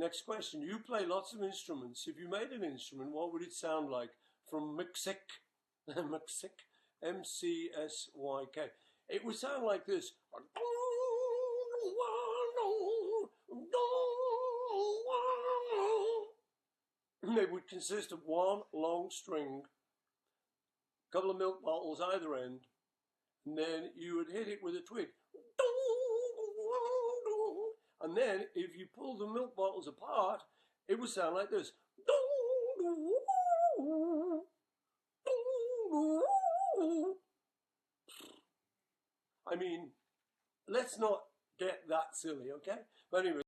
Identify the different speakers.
Speaker 1: next question. You play lots of instruments. If you made an instrument, what would it sound like? From Mccartney, M-C-S-Y-K. It would sound like this. It would consist of one long string, a couple of milk bottles either end, and then you would hit it with a twig. And then, if you pull the milk bottles apart, it would sound like this. I mean, let's not get that silly, okay? But anyway.